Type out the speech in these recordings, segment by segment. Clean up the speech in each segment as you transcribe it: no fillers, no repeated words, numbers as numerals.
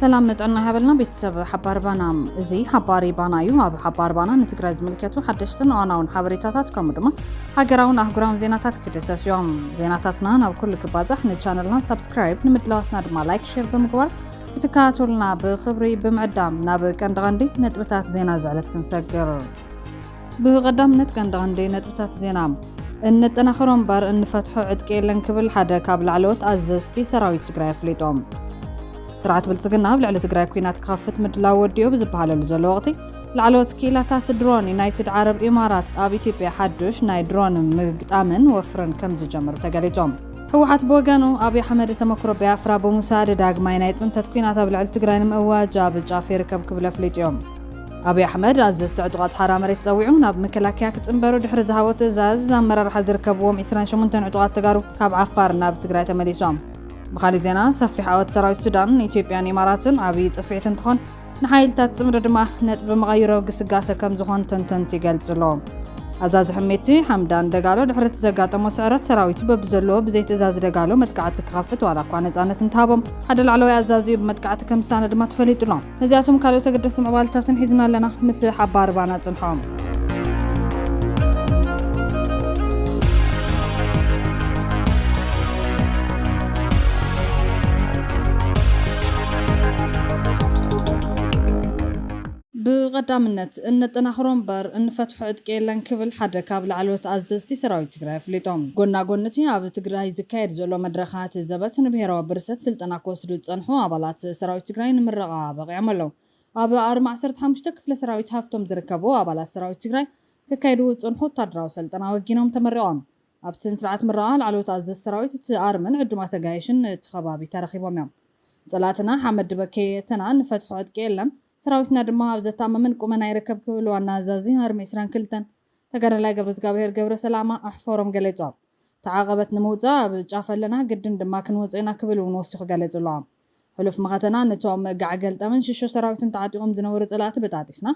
سلام متعنا هبلنا بيتسب حبار بانا زي حباري بانا يو أب حبار بانا نتقرأ زملكتو حدشتن وأنا حبريتات كمدما هاجراون أهجراون زيناتات كدساس يوم زيناتاتنا أو كل كبازح نتشانلنا سبسكرايب نمدلاتنا دما لايك شير بمقوار بتكاتلنا بخبري بمعدام نابك أندغندي نتبتات زينا زعلت كنسجر بغدام نتكندغندي نتبتات زينام نتناخرون بار ان فتحو عدكي لنكبل حدا كابل علوت أزستي سراويت تقرأ فليتهم سرعة بلصقنا بلعلة تقرأ كوينات كافت مدلا وديو بزبهالو لزولو وقتي العلوت كيلاتات درون يونايتد عرب إمارات آب إثيوبيا حدوش ناي درون مقتامن وفرن كمز جمرو تقاليتهم هوحات بوغانو أبي حمد تمكرو بيافرا بمساعدة داقما ينايتن تتكوينات بلعلة تقرأ مواجا بالجافي ركب كبلا فليتهم أبي أحمد عزز تعدقات حرامري تسويعون أب مكلاكيا كتنبرو دحر زهاوت زاز مرر حزر كبوم إسران شمونتن عدقات تقارو كاب عفار ناب تقرأ تمديسوم بخالي زينا صفي حاوت سراوي السودان إثيوبيا إماراتن عبي صفيتن تخون نحايلتات تمردما نت بمغيرو قسقاسة كم زخون تنتن تيقالتلو عزاز حميتي حمدان دقالو دحرت زقاطة مسعرات سراوي تببزلو بزيت ازاز دقالو متقعتك خافت ولا قوانت زانت انتهابهم حد العلوية ازازيو بمتقعتك كم سانة دما تفليتلو نزياتهم كالو تقدسوا معبالتاتن حيزنا لنا مسي حبار بانات انحوم بقدامنت ان تناخرون بار ان فتحو عدكي لنكبل حدا كابل علوت أزستي سراوي تقرأ فليتهم قلنا أب تقرأ زكايد زولو مدرخات الزبط نبهيرو برست سلطنا كوسدو تنحو أبالات سراوي تقرأ نمرغا بغي عملو أب أرمع سرت حمشتك فل سراوي تهافتهم زركبو أبالات سراوي تقرأ كايدو تنحو تدراو سلطنا وقينهم تمرغان أب تنسرعات مرغا العلوت أزست سراوي تتأرمن عدو ما تقايشن تخبابي تارخيبهم يوم صلاتنا حمد بكي تنان فتحو عدكي لن سراويتنا دما بزتا ممن قمنا يركب كبل وانا زازي هرمي إسران كلتن تقرر لا قبرز قابهر قبر سلامة أحفورهم قليتواب تعاقبت نموزا بجافة لنا قدن دما كنوزعنا كبل ونوسيخ قليتو اللهم حلوف مغاتنا نتوام قاقلت أمن ششو سراويتن تعاتيهم زنور زلات بتاتيسنا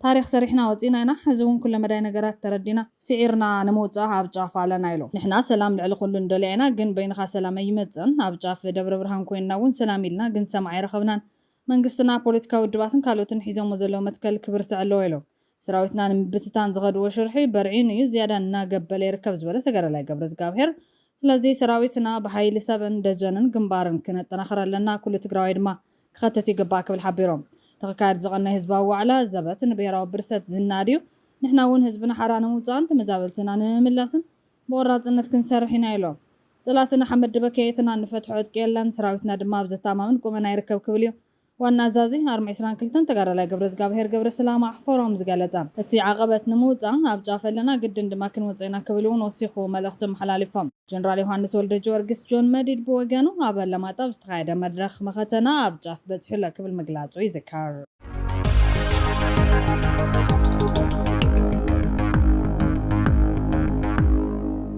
تاريخ سريحنا وزينا ينا حزون كل مدى نقرات تردينا سعيرنا نموزا بجافة لنا يلو نحنا سلام لعلى كل ندلينا قن بينخا سلام يمتزن بجافة دبر برهان كويننا ون سلام لنا قن سمعي رخبنان منقستنا بوليتيكا ودباتن كالوتن حيزون مزلو متكل كبرت علو يلو سراويتنا نمبتتان زغدو وشرحي برعين يو زيادة نا قبل يركب زبالة تقرر لاي قبرز قابهر سلازي سراويتنا بحايل سبن دجنن قنبارن كانت تنخر لنا كل تقراويد ما كختتي قباك بالحبيروم تغكاد زغنا هزبا وعلا زبات نبيراو برسات زناديو نحنا ون هزبنا حرانا موزان تمزابلتنا نملاسن بورات انت كنسرحينا يلو صلاتنا حمد بكيتنا نفتحو عدكيلن سراويتنا دما بزتامامن قمنا يركب كبليو وانا زازي هرمي إسران كلتن تقرر لا قبرز قابهر قبر سلامة أحفورهم زقالتان اتي عقبت نموزا أبجافة لنا قدن دماكن وزينا كبلون وصيخو ملغتم حلالي فهم جنرالي يوحنس ولد جورجس جون مديد بوغانو أبل لما تابست خايدة مدرخ مختنا أبجاف بتحلة كبل مقلاتو يذكر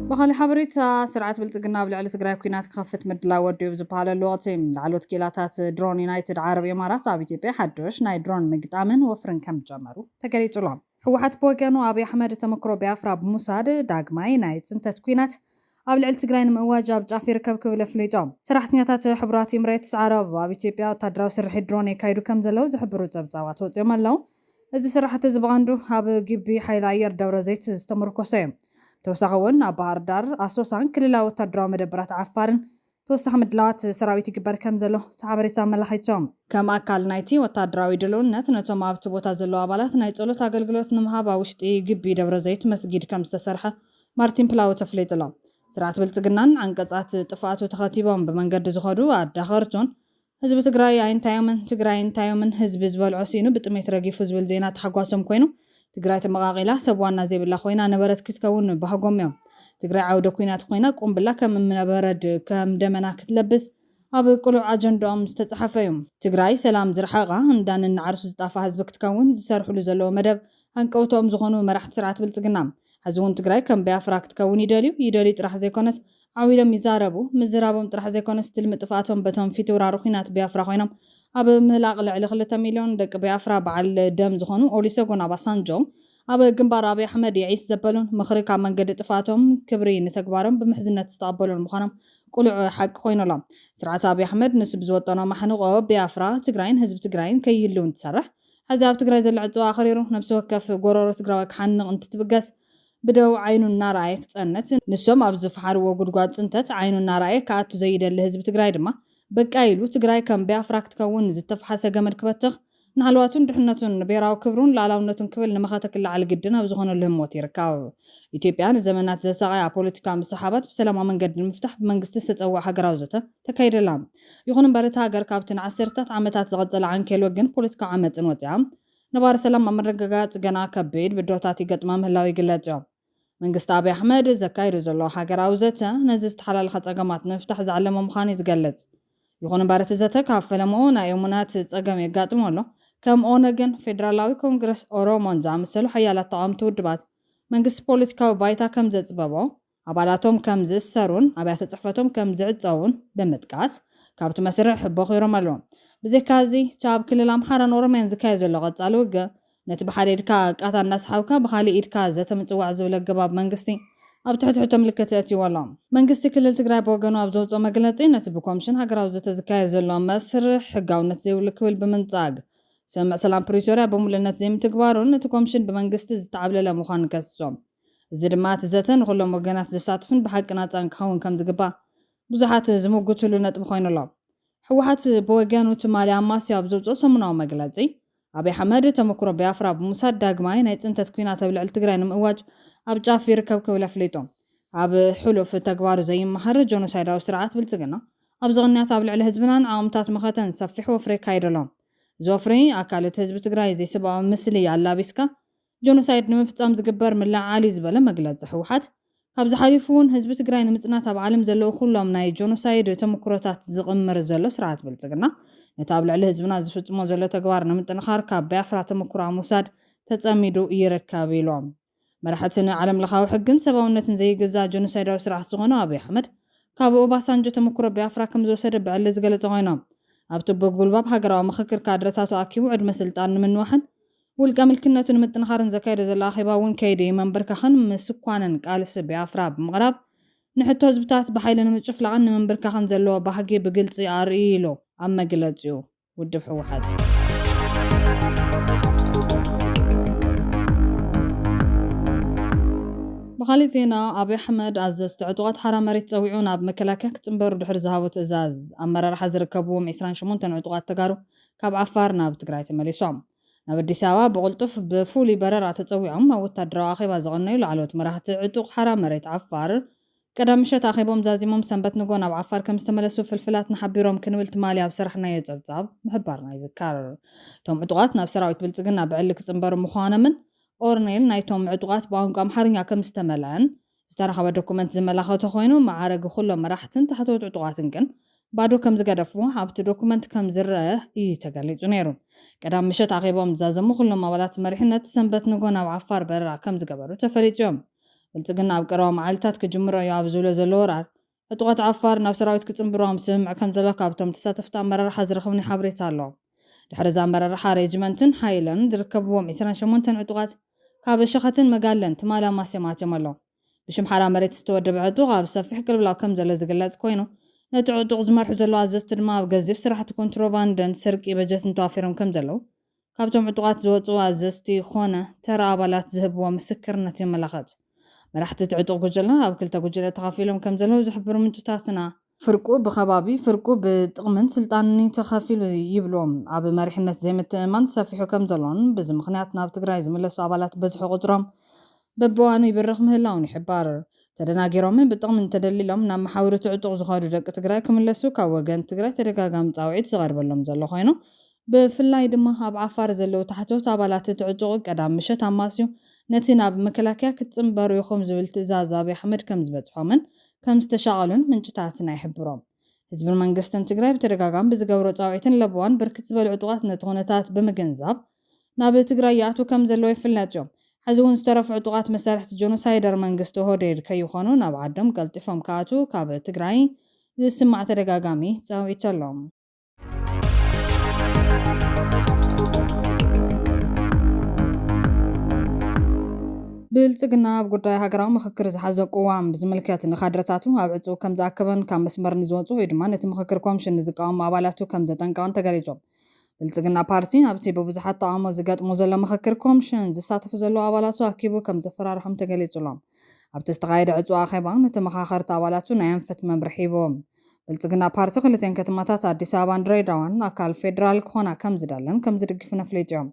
بخالي حبريتا سرعة بلتقنا بلعلة تقرأ كوينات كخفت مدلا وديو بزبالة اللوغتين لعلوت كيلاتات درون يونايتد عرب إمارات آب إثيوبيا حدوش ناي درون مقتامن وفرن كم جمرو تقريتو لهم هوحات بوغانو أبي أحمد تمكرو بيافرا بمساعدة داقماي نايتن تتكوينات آب لعلة تقرأ مواجه بجافي ركب كبلا فليتوم سرحتنياتات حبراتي مريتس عرب آب إثيوبيا وتدراو سرحي درون يكايدو كم زلو زحبرو زبزاوات وزيوم اللو إذا سرحت زبغاندو هاب جيبي حيلاير دورة زيت استمركو سيم توسخون أبار دار أسوسان كل لا وتدرا مدبرات عفارن توسخ مدلات سراويتي كبر كم زلو تعبري سام لحيتهم كما قال نايتي وتدراوي دلون نتنتم أبتبوتا زلو أبالات نايتولو تاقلقلوت نمها باوشتي جبي دبر زيت مسجد كم استسرحة مارتين بلاو تفليت له سرعة بلتقنان عن قطعة طفات وتخاتيبهم بمنقد زخدو أدخرتون حزب تقراي عين تايمن حزب زبال عسينو بتميت رقيفو زبال زينات حقواسهم كوينو تقراي تمغاغيلا سبوانا زي بالله خوينا نبرد كتكون بحقهم يوم تقراي عودة كوينات خوينا قوم بالله كم من برد كم دمنا كتلبس أبي كلو عجندهم استتصحفة يوم تقراي سلام زرحاقة هندان النعرسو زطافة حزبك تكون زسارحو لزلو مدب هنكوتهم زغنو مرحت سرعة بلتقنام حزون تقراي كم بيافراك تكون يدالي ترح زي كونس عويلم يزاربو مزرابهم ترح زي كونس تلم طفاتهم بتهم في تورا روخينات بيافرا خوينم أبي مهلاق لعلي 2 مليون دق بيافرا بعل دم زغنو أوليسوغون أباسانجوم أبي جنبار أبي أحمد يعيس زبلون مخرج عم نقد طفاتهم كبرين تكبارهم بمحزنة تستقبلون مخانم ቁልዕ ሓቂ ኮይኑላ ስርዓት ኣብይ ኣሕመድ ንሱ ብዝወጠኖ ማሕንቆ ቢያፍራ ትግራይን ህዝቢ ትግራይን ከይህልው እንትሰርሕ ሕዚ ኣብ ትግራይ ዘሎ ዕፅዋ ኣኽሪሩ ነብሲ ወከፍ ጎረሮ ትግራዋይ ክሓንቕ እንትትብገስ ብደው ዓይኑ እናረኣየ ክፀነት ንሶም ኣብ ዝፈሓርዎ ጉድጓድ ፅንተት ዓይኑ እናረኣየ ከኣቱ ዘይደሊ ህዝቢ ትግራይ ድማ በቃ ኢሉ ትግራይ ከም ቢያፍራ ክትከውን ዝተፈሓሰ ገመድ ክበትኽ ንሃልዋቱን ድሕነቱን ብሄራዊ ክብሩን ላዕላውነቱን ክብል ንመኸተ ክላዓል ግድን ኣብ ዝኾነሉ ህሞት ይርከብ ኢትዮጵያ ንዘመናት ዘሳቀያ ፖለቲካዊ ምሰሓባት ብሰላማዊ መንገዲ ንምፍታሕ ብመንግስቲ ዝተፀዋዕ ሃገራዊ ዘተ ተካይደላ ይኹን እምበር እቲ ሃገር ካብቲ ንዓሰርታት ዓመታት ዝቐፀለ ዓንኬል ወግን ፖለቲካዊ ዓመፅን ወፂኣ ነባሪ ሰላም ኣብ ምርግጋፅ ገና ከቢድ ብድሆታት ይገጥማ ምህላው ይግለጽ እዮም መንግስቲ ኣብይ ኣሕመድ ዘካይዱ ዘሎ ሃገራዊ ዘተ ነዚ ዝተሓላለኸ ፀገማት ንምፍታሕ ዝዓለመ ምዃኑ ይዝገለጽ ይኹን እምበር እቲ ዘተ ካብ ፈለምኡ ናይ እሙናት ፀገም የጋጥሞ ኣሎ ከም ኦነግን ፌደራላዊ ኮንግረስ ኦሮሞን ዝኣመሰሉ ሓያላት ተቃወምቲ ውድባት መንግስቲ ፖለቲካዊ ባይታ ከም ዘፅበቦ ኣባላቶም ከም ዝእሰሩን ኣብያተ ፅሕፈቶም ከም ዝዕፀውን ብምጥቃስ ካብቲ መስርሕ በኺሮም ኣለዎም ብዘይካዚ ኣብ ክልል ኣምሓራን ኦሮምያን ዝካየድ ዘሎ ቀፃሊ ውግእ ነቲ ብሓደ ኢድካ ቃታ እናስሓብካ ብካሊእ ኢድካ ዘተ ምፅዋዕ ዝብል ኣገባብ መንግስቲ ኣብ ትሕትሕቶ ምልክት ኣእትይዎ ኣሎ መንግስቲ ክልል ትግራይ ብወገኑ ኣብ ዘውፅኦ መግለፂ ነቲ ብኮሚሽን ሃገራዊ ዘተ ዝካየድ ዘሎ መስርሕ ሕጋውነት ዘይብሉ ክብል ብምንፃግ ስምምዕ ሰላም ፕሪቶርያ ብምሉእነት ዘይምትግባሩን ነቲ ኮሚሽን ብመንግስቲ ዝተዓብለለ ምዃኑ ከሲሶም እዚ ድማ እቲ ዘተ ንኩሎም ወገናት ዘሳትፍን ብሓቂ ናፃን ክኸውን ከም ዝግባእ ብዙሓት ዝምግትሉ ነጥቢ ኮይኑ ኣሎ ሕወሓት ብወገኑ ትማሊ ኣማስያ ኣብ ዘውፅኦ ሰሙናዊ መግለፂ ኣብይ ኣሕመድ ተመክሮ ቢያፍራ ብምውሳድ ዳግማይ ናይ ፅንተት ኩናት ኣብ ልዕሊ ትግራይ ንምእዋጅ ኣብ ጫፍ ይርከብ ክብል ኣፍሊጦም ኣብ ሕሉፍ ተግባሩ ዘይመሃር ጆኖሳይዳዊ ስርዓት ብልፅግና ኣብ ዝቕንያት ኣብ ልዕሊ ህዝብናን ዓቕምታት መኸተን ሰፊሕ ወፍሪ ካይደሎም እዚ ወፍሪ ኣካለት ህዝቢ ትግራይ ዘይሰብኣዊ ምስሊ ኣላቢስካ ጆኖሳይድ ንምፍፃም ዝግበር ምልዓሊ ዝበለ መግለፂ ሕወሓት ካብዚ ሓሊፉ እውን ህዝቢ ትግራይ ንምፅናት ኣብ ዓለም ዘለዉ ኩሎም ናይ ጆኖሳይድ ተመክሮታት ዝቕምር ዘሎ ስርዓት ብልፅግና ነቲ ኣብ ልዕሊ ህዝብና ዝፍፅሞ ዘሎ ተግባር ንምጥንኻር ካብ ቢያፍራ ተመክሮ ምውሳድ ተፀሚዱ ይርከብ ኢሎም መራሕቲ ዓለም ለኻዊ ሕግን ሰብኣውነትን ዘይግዛእ ጆኖሳይዳዊ ስርዓት ዝኾነ ኣብይ ኣሕመድ ካብ ኦባሳንጆ ተመክሮ ቢያፍራ ከም ዝወሰደ ብዕሊ ዝገለጸ ኮይኖም ኣብቲ ብጉልባብ ሃገራዊ ምክክር ካድረታቱ ኣኪቡ ዕድመ ስልጣን ንምንዋሕን ውልቀ ምልክነቱ ንምጥንኻርን ዘካየደ ዘሎ ኣኼባ እውን ከይዲ መንበርካኽን ምስኳንን ቃልሲ ቢያፍራ ብምቕራብ ንሕቶ ህዝብታት ብሓይሊ ንምጭፍላቕን ንምንብርካኽን ዘለዎ ባህጊ ብግልፂ ኣርእዩ ኢሉ ኣብ መግለፂኡ ውድብ ሕወሓት ብኻሊእ ዜና ኣብይ ኣሕመድ ኣዘዝቲ ዕጡቓት ሓራ መሬት ፀዊዑ ናብ መከላከያ ክፅምበሩ ድሕሪ ዝሃቦ ትእዛዝ ኣመራርሓ ዝርከብዎም 28 ዕጡቓት ተጋሩ ካብ ዓፋር ናብ ትግራይ ተመሊሶም ናብ ኣዲስ ኣበባ ብቕልጡፍ ብፉሉይ በረራ ተፀዊዖም ኣብ ወታደራዊ ኣኼባ ዝቐነዩ ላዕለዎት መራሕቲ ዕጡቕ ሓራ መሬት ዓፋር ቀዳም ምሸት ኣኼቦም ዛዚሞም ሰንበት ንጎ ናብ ዓፋር ከም ዝተመለሱ ፍልፍላት ንሓቢሮም ክንብል ትማሊ ኣብ ስራሕናዮ ፀብፃብ ምሕባርና ይዝካር እቶም ዕጡቓት ናብ ሰራዊት ብልፅግና ብዕሊ ክፅምበሩ ምዃኖምን ኦርኔል ናይቶም ዕጡቓት ብቋንቋ ኣምሓርኛ ከም ዝተመልአን ዝተረኸበ ዶኩመንት ዝመላኸተ ኮይኑ ማዕረግ ኩሎም መራሕትን ታሕተዎት ዕጡቓትን ግን ባዶ ከም ዝገደፉ ኣብቲ ዶኩመንት ከም ዝረአ እዩ ተገሊጹ ነይሩ ቀዳም ምሸት ኣኼቦም ዝዛዘሙ ኩሎም ኣባላት መሪሕነት ሰንበት ንጎ ናብ ዓፋር በረራ ከም ዝገበሩ ተፈሊጡ እዮም ብልፅግና ኣብ ቀረባ መዓልትታት ክጅምሮ እዩ ኣብ ዝብሎ ዘሎ ወራር ዕጡቓት ዓፋር ናብ ሰራዊት ክፅምብሮም ስምምዕ ከም ዘሎ ካብቶም ተሳተፍቲ ኣመራርሓ ዝረኸብኒ ሓበሬታ ኣሎ ድሕሪ እዛ ኣመራርሓ ሬጅመንትን ሃይለን ዝርከብዎም 28 ዕጡቓት ካብ ሸኸትን መጋለን ትማሊ ኣማስያማትዮም ኣሎ ብሽም ሓራ መሬት ዝተወደበ ዕጡቕ ኣብ ሰፊሕ ቅልብላው ከም ዘሎ ዝግለጽ ኮይኑ ነቲ ዕጡቕ ዝመርሑ ዘሎ ኣዘዝቲ ድማ ኣብ ገዚፍ ስራሕቲ ኮንትሮባንድን ስርቂ በጀትን ተዋፊሮም ከም ዘለው ካብቶም ዕጡቓት ዝወፁ ኣዘዝቲ ኮነ ተራ ኣባላት ዝህብዎ ምስክርነት የመላኸት መራሕቲ ዕጡቕ ጉጅለ ኣብ ክልተ ጉጅለ ተኸፊሎም ከም ዘለው ዝሕብሩ ምንጭታትና ፍርቁ ብኸባቢ ፍርቁ ብጥቕምን ስልጣንን ተኸፊሉ ይብሎም ኣብ መሪሕነት ዘይምትእማን ሰፊሑ ከም ዘሎን በዚ ምኽንያት ናብ ትግራይ ዝመለሱ ኣባላት በዝሒ ቁፅሮም በብዋኑ ይብርኽ ምህላውን ይሕባር ተደናጊሮምን ብጥቕምን ተደሊሎም ናብ መሓውርቲ ዕጡቕ ዝኸዱ ደቂ ትግራይ ክምለሱ ካብ ወገን ትግራይ ተደጋጋሚ ፃውዒት ዝቐርበሎም ዘሎ ኮይኑ ብፍላይ ድማ ኣብ ዓፋር ዘለው ታሕተዎት ኣባላት ዕጡቕ ቀዳም ምሸት ኣማስዩ ነቲ ናብ መከላከያ ክትፅምበሩ ኢኹም ዝብል ትእዛዝ ኣብይ ኣሕመድ ከም ዝበፅሖምን ከም ዝተሻቐሉን ምንጭታትና ይሕብሮም ህዝብን መንግስትን ትግራይ ብተደጋጋሚ ብዝገብሮ ፃውዒትን ለብዋን ብርክት ዝበሉ ዕጡቓት ነቲ ኩነታት ብምግንዛብ ናብ ትግራይ ይኣትዉ ከም ዘለዎ ይፍለጥ እዮም ሕዚ እውን ዝተረፉ ዕጡቓት መሳርሕቲ ጆኖሳይደር መንግስቲ ኦህዴድ ከይኾኑ ናብ ዓዶም ቀልጢፎም ክኣትዉ ካብ ትግራይ ዝስማዕ ተደጋጋሚ ፃውዒት ኣሎም ብልጽግና ኣብ ጉዳይ ሃገራዊ ምክክር ዝሓዘ ቅዋም ብዝምልከት ንካድረታቱ ኣብ ዕፁ ከም ዝኣከበን ካብ መስመር ንዝወፁ ወይ ድማ ነቲ ምክክር ኮሚሽን ዝቃወሙ ኣባላቱ ከም ዘጠንቀቐን ተገሊጾም። ብልጽግና ፓርቲ ኣብቲ ብብዙሓት ተቃውሞ ዝገጥሞ ዘሎ ምክክር ኮሚሽን ዝሳተፉ ዘለዉ ኣባላቱ ኣኪቡ ከም ዘፈራርሖም ተገሊጹሎም። ኣብቲ ዝተኻየደ ዕፁ ኣኼባ ንተመኻኸርቲ ኣባላቱ ናይ ኣንፈት መምርሒ ሂቦም። ብልጽግና ፓርቲ ክልተን ከተማታት ኣዲስ ኣበባን ድሬዳዋን ኣካል ፌደራል ክኾና ከም ዝደልን ከም ዝድግፍን ኣፍሊጡ እዮም።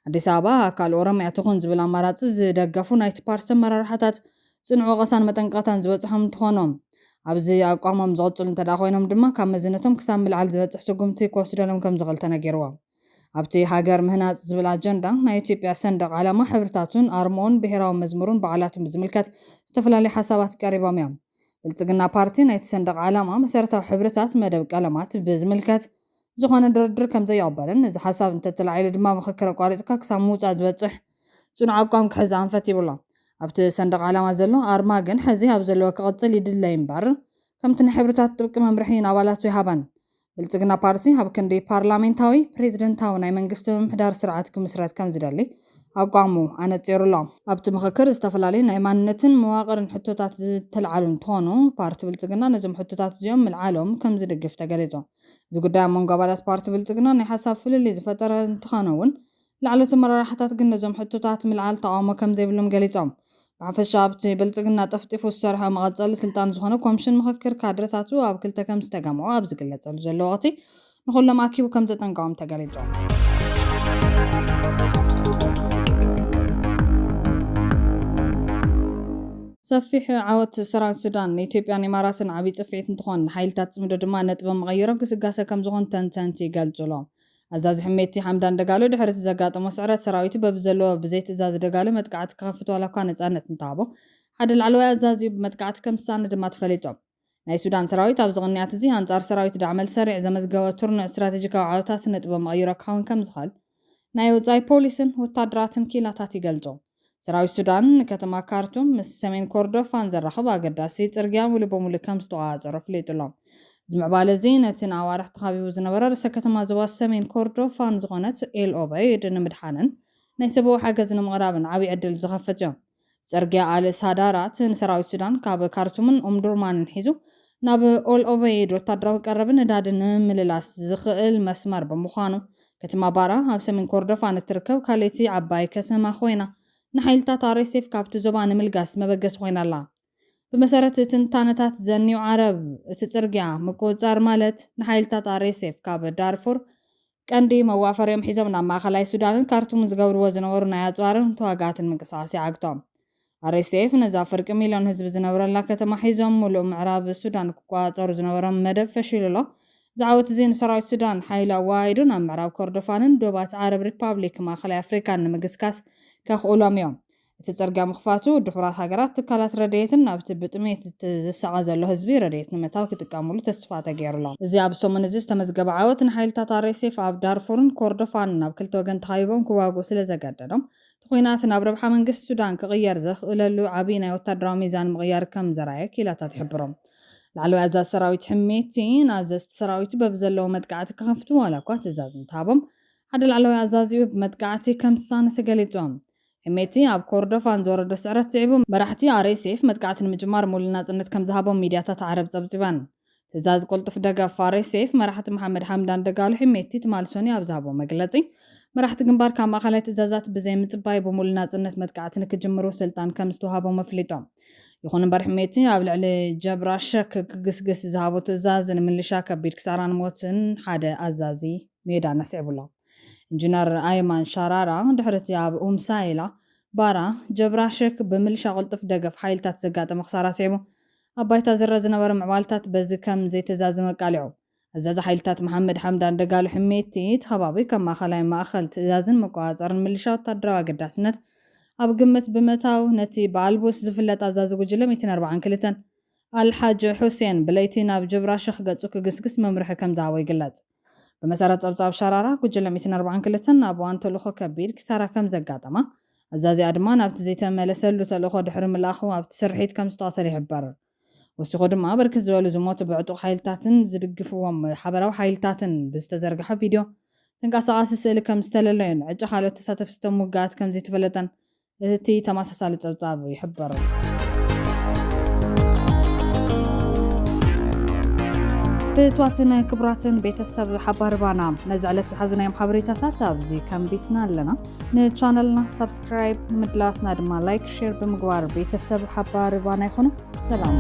ኣዲስ ኣበባ ኣካል ኦሮምያ ትኹን ዝብል ኣማራፂ ዝደገፉ ናይቲ ፓርቲ ኣመራርሓታት ጽንዑ ወቀሳን መጠንቀቕታን ዝበፅሖም እንትኾኖም ኣብዚ ኣቋሞም ዝቕፅሉ እንተዳ ኮይኖም ድማ ካብ መዝነቶም ክሳብ ምልዓል ዝበፅሕ ስጉምቲ ክወስደሎም ከም ዝኽእል ተነጊርዎም። ኣብቲ ሃገር ምህናፅ ዝብል ኣጀንዳ ናይ ኢትዮጵያ ሰንደቕ ዓላማ ሕብርታቱን ኣርሞን ብሄራዊ መዝሙሩን በዓላቱን ብዝምልከት ዝተፈላለዩ ሓሳባት ቀሪቦም እዮም። ብልጽግና ፓርቲ ናይቲ ሰንደቕ ዓላማ መሰረታዊ ሕብርታት መደብ ቀለማት ብዝምልከት ዝኾነ ድርድር ከም ዘይቕበልን እዚ ሓሳብ እንተተላዒሉ ድማ ምክክር ኣቋሪፅካ ክሳብ ምውፃእ ዝበፅሕ ጽኑዕ ኣቋም ክሕዝ ኣንፈት ይብሎ። ኣብቲ ሰንደቕ ዓላማ ዘሎ ኣርማ ግን ሕዚ ኣብ ዘለዎ ክቕፅል ይድለይ እምበር ከምቲ ናይ ሕብርታት ጥብቂ መምርሒ ንኣባላቱ ይሃባን። ብልጽግና ፓርቲ ኣብ ክንዲ ፓርላሜንታዊ ፕሬዚደንታዊ ናይ መንግስቲ ምምሕዳር ስርዓት ክምስረት ከም ዝደሊ ኣቋሙ ኣነፂሩሎ። ኣብቲ ምክክር ዝተፈላለዩ ናይ ማንነትን መዋቕርን ሕቶታት ዝተለዓሉ እንትኾኑ ፓርቲ ብልጽግና ነዞም ሕቶታት እዚኦም ምልዓሎም ከም ዝድግፍ ተገሊጹ። እዚ ጉዳይ ኣብ መንጎ ኣባላት ፓርቲ ብልጽግና ናይ ሓሳብ ፍልልይ ዝፈጠረ እንትኾነ እውን ላዕሎት ኣመራርሓታት ግን ነዞም ሕቶታት ምልዓል ተቃውሞ ከም ዘይብሎም ገሊፆም። ብሓፈሻ ኣብቲ ብልጽግና ጠፍጢፉ ዝሰርሖ መቐፀሊ ስልጣን ዝኾነ ኮሚሽን ምክክር ካድረታቱ ኣብ ክልተ ከም ዝተገምዖ ኣብ ዝግለጸሉ ዘሎ ወቅቲ ንኩሎም ኣኪቡ ከም ዘጠንቀቖም ተገሊፆም። ሰፊሕ ዓወት ሰራዊት ሱዳን ንኢትዮጵያን ኢማራትን ዓብይ ጽፍዒት እንትኾን ሓይልታት ጽምዶ ድማ ነጥቦም መቐየሮም ክስጋሰ ከም ዝኾን ተንተንቲ ይገልጹሎም። ኣዛዚ ሕሜቲ ሓምዳን ደጋሎ ድሕሪ ዘጋጠሞ ስዕረት ሰራዊቱ በብዘለዎ ብዘይ ትእዛዝ ደጋሎ መጥቃዕቲ ክኸፍቱ ዋላ እኳ ነፃነት እንተሃቦ ሓደ ላዕለዋይ ኣዛዚኡ ብመጥቃዕቲ ከም ዝሳነ ድማ ተፈሊጦም። ናይ ሱዳን ሰራዊት ኣብ ዝቕንያት እዚ ኣንጻር ሰራዊት ዳዕመል ሰሪዕ ዘመዝገበ ቱርኑዕ ስትራቴጂካዊ ዓወታት ነጥቦም መቐይሮ ክኸውን ከም ዝኽእል ናይ ወፃኢ ፖሊስን ወታደራትን ኪላታት ይገልጹ። ሰራዊት ሱዳን ከተማ ካርቱም ምስ ሰሜን ኮርዶፋን ዘራኽብ ኣገዳሲ ጽርግያ ሙሉ በሙሉ ከም ዝተቆፃፀሮ ኣፍሊጡሎም። እዚ ምዕባለ እዚ ነቲ ንኣዋርሕ ተኸቢቡ ዝነበረ ርእሰ ከተማ ዞባ ሰሜን ኮርዶፋን ዝኾነት ኤል ኦበይድ ንምድሓንን ናይ ሰብኣዊ ሓገዝ ንምቕራብን ዓብዪ ዕድል ዝኸፍት እዮም። ጽርግያ ኣል ሳዳራት ንሰራዊት ሱዳን ካብ ካርቱምን ኦምዱርማንን ሒዙ ናብ ኤል ኦበይድ ወታደራዊ ቀረብን ነዳድን ንምምልላስ ዝኽእል መስመር ብምዃኑ ከተማ ባራ ኣብ ሰሜን ኮርዶፋን እትርከብ ካልእቲ ዓባይ ከተማ ኮይና ንሓይልታት RSF ካብቲ ዞባ ንምልጋስ መበገስ ኮይና ኣላ። ብመሰረት ትንታነታት ዘኒው ዓረብ እቲ ጽርግያ ምቁፅጻር ማለት ንሓይልታት RSF ካብ ዳርፉር ቀንዲ መዋፈርዮም ሒዞም ናብ ማእኸላይ ሱዳንን ካርቱምን ዝገብርዎ ዝነበሩ ናይ ኣፅዋርን ተዋጋእትን ምንቅስቓስ ይዓግቶም። RSF ነዛ ፍርቂ ሚልዮን ህዝቢ ዝነበረላ ከተማ ሒዞም ሙሉእ ምዕራብ ሱዳን ክቆፃፀሩ ዝነበሮም መደብ ፈሺሉሎ ዝዓወት እዚ ንሰራዊት ሱዳን ሓይሉ ኣዋይዱ ናብ ምዕራብ ኮርዶፋንን ዶባት ዓረብ ሪፓብሊክ ማእኸላይ ኣፍሪካን ንምግስካስ ከኽእሎም እዮም። እቲ ጽርግያ ምኽፋቱ ድሑራት ሃገራት ትካላት ረድኤትን ናብቲ ብጥሜት ዝሰቐ ዘሎ ህዝቢ ረድኤት ንምእታው ክጥቀሙሉ ተስፋ ተገይሩሎ። እዚ ኣብ ሰሙን እዚ ዝተመዝገበ ዓወት ንሓይልታት RSF ኣብ ዳርፉርን ኮርዶፋንን ናብ ክልተ ወገን ተኸቢቦም ክዋግኡ ስለ ዘገደዶም እቲ ኩናት ናብ ረብሓ መንግስቲ ሱዳን ክቕየር ዘኽእለሉ ዓብዪ ናይ ወታደራዊ ሚዛን ምቕያር ከም ዘርኣየ ኪላታት ይሕብሮም። ላዕለዋይ ኣዛዚ ሰራዊት ሕሜቲ ንኣዘዝቲ ሰራዊቱ በብዘለዎ መጥቃዕቲ ክኸፍቱ ዋላ እኳ ትእዛዝ እንተሃቦም ሓደ ላዕለዋይ ኣዛዚኡ ብመጥቃዕቲ ከም ዝሳነ ተገሊፆም። ሕሜቲ ኣብ ኮርዶፋን ዝወረዶ ስዕረት ስዒቡ መራሕቲ RSF መጥቃዕቲ ንምጅማር ሙሉእ ናጽነት ከም ዝሃቦም ሚድያታት ዓረብ ጸብጺበን። ትእዛዝ ቁልጡፍ ደገፍ RSF መራሕቲ መሓመድ ሓምዳን ደጋሎ ሕሜቲ ትማልሶኒ ኣብ ዝሃቦ መግለጺ መራሕቲ ግንባር ካብ ማእኸላይ ትእዛዛት ብዘይ ምጽባይ ብሙሉእ ናጽነት መጥቃዕቲ ንክጅምሩ ስልጣን ከም ዝተዋሃቦም ኣፍሊጦም። ይኹን እምበር ሕሜቲ ኣብ ልዕሊ ጀብራ ሸክ ክግስግስ ዝሃቦ ትእዛዝ ንምልሻ ከቢድ ክሳራን ሞትን ሓደ ኣዛዚ ሜዳ ነስዒቡሎ። ኢንጂነር ኣይማን ሻራራ ድሕርቲ ኣብ ኡምሳይላ ባራ ጀብራ ሸክ ብምልሻ ቁልጡፍ ደገፍ ሓይልታት ዘጋጠመ ክሳራ ስዒቡ ኣብ ባይታ ዝረአ ዝነበረ ምዕባልታት በዚ ከም ዘይተዛዘመ ቃሊዑ። ኣዛዚ ሓይልታት መሓመድ ሓምዳን ደጋሎ ሕሜቲ እቲ ከባቢ ከም ማእኸላይ ማእኸል ትእዛዝን መቆፃፀርን ምልሻ ወታደራዊ ኣገዳስነት ኣብ ግምት ብምእታው ነቲ ብኣልቡስ ዝፍለጥ ኣዛዚ ጉጅለ 142 ኣልሓጅ ሑሴን ብለይቲ ናብ ጀብራ ሸክ ገጹ ክግስግስ መምርሒ ከም ዝሃቦ ይግለጽ። ብመሰረት ጸብጻብ ሸራራ ጉጅለ 142 ኣብ እዋን ተልእኾ ከቢድ ክሳራ ከም ዘጋጠማ ኣዛዚኣ ድማ ናብቲ ዘይተመለሰሉ ተልእኾ ድሕሪ ምልኣኹ ኣብቲ ስርሒት ከም ዝተቐተለ ይሕበር። ወሲኹ ድማ ብርክት ዝበሉ ዝሞቱ ብዕጡቕ ሓይልታትን ዝድግፍዎም ሓበራዊ ሓይልታትን ብዝተዘርግሐ ቪድዮ ተንቀሳቓሲ ስእሊ ከም ዝተለለዩን ዕጫ ካልኦት ተሳተፍቲ ምውጋኣት ከም ዘይተፈለጠን እቲ ተመሳሳሊ ፀብፃብ ይሕበር ፍትዋትን ክብራትን ቤተሰብ ሓባር ባና ነዚ ዕለት ዝሓዝናዮም ሓበሬታታት ኣብዚ ከንቢትና ኣለና ንቻናልና ሰብስክራይብ ምድላዋትና ድማ ላይክ ሼር ብምግባር ቤተሰብ ሓባር ባና ይኹኑ ሰላም